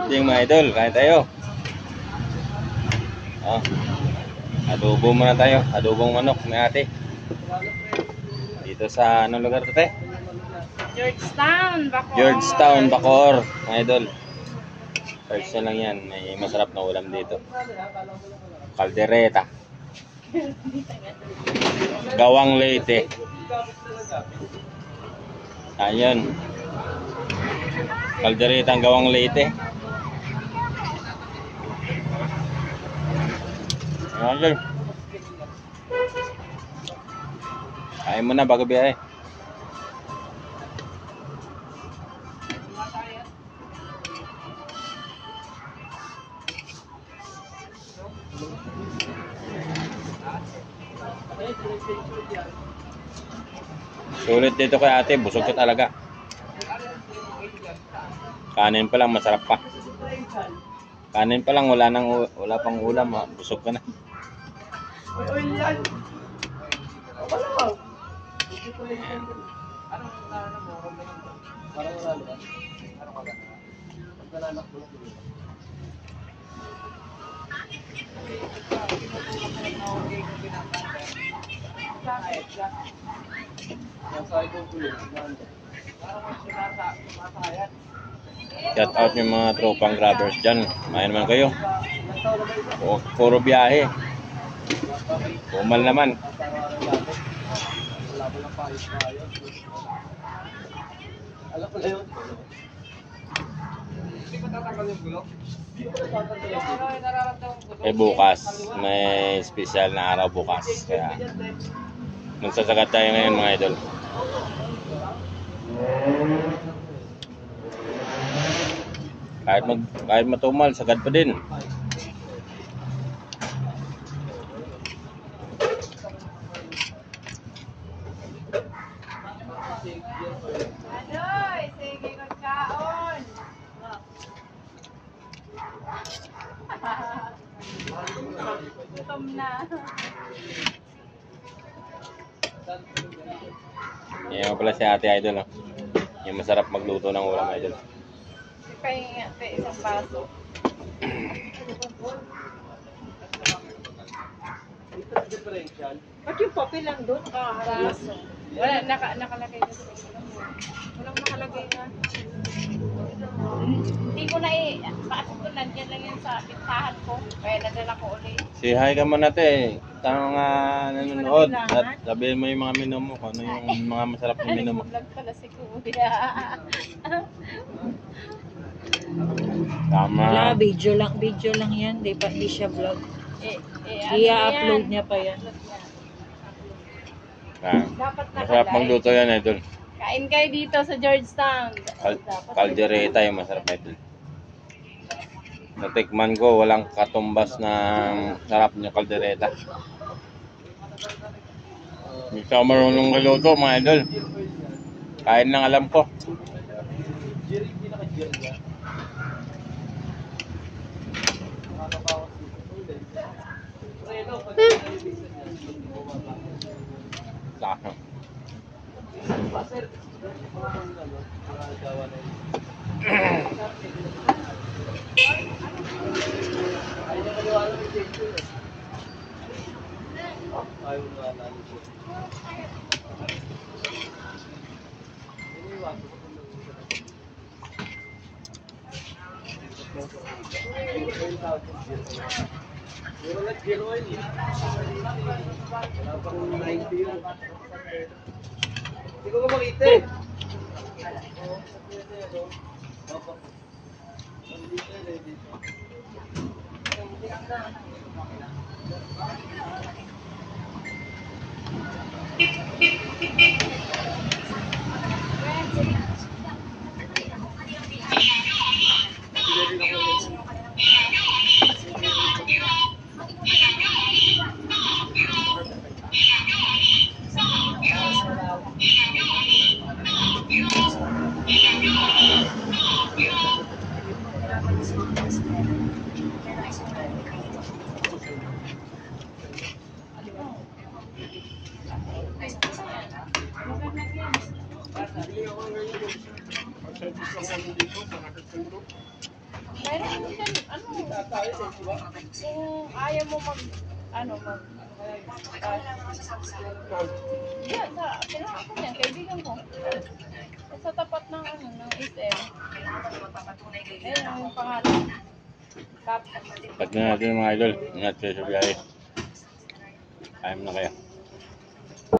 Good mga idol, kain tayo. Oh, adobo muna tayo. Adobong manok ni ate. Dito sa anong lugar to, te? Georgetown, Bacoor. Georgetown, Bacoor, mga idol. Search na lang yan. May masarap na ulam dito. Caldereta. Gawang Leyte. Ayun. Caldereta ang Gawang Leyte. Ayun. Kain mo na bago biyahe. Sulit dito kay ate, busog ka talaga. Kanin pa lang masarap pa. Kanin pa lang wala pang ulam, busog ka na. Shout out yung mga tropang grabbers dyan. Mayan naman kayo. Puro biyahe. Pumal naman. Bukas may special na araw bukas. Kaya magsasagat tayo ngayon mga idol. Kahit matumal, sagad pa din. Adoy, sige kagkaon. Gutom na. Yan pala si ate idol. Yung masarap magluto ng ulam idol. Pahinga, isang baso. Ba't yung papel lang doon? Baso. Wala, nakalagay na sa walang nakalagay na. Hindi ko na bakit ko nandiyan lang yan sa pintahan ko. Kaya nadala ko ulit. Si hi ka muna te. Tanong nga nanonood. At sabihin mo yung mga menu mo. Kung ano yung mga masarap na menu mo. Vlog pala si Kuya. Tama. Wala, video lang yan. Di siya vlog. I-upload niya pa yan. Dapat Masarap magluto yan idol. Kain kayo dito sa Georgetown. Caldereta yung masarap idol. Natikman ko, walang katumbas na sarap niya caldereta. Hindi ka marunong magluto mga idol. Kain lang alam ko. Lakang. Hindi ko makita eh. Bili ako ngayon. Kung ayaw mo ano, yan, kinuha ko niyan, kaibigan ko. Sa tapat ng, ng SM. Ayun, yung pangalan. Kap. Pag na natin mga idol, ingat kayo sa biyahe. Ayaw na kaya.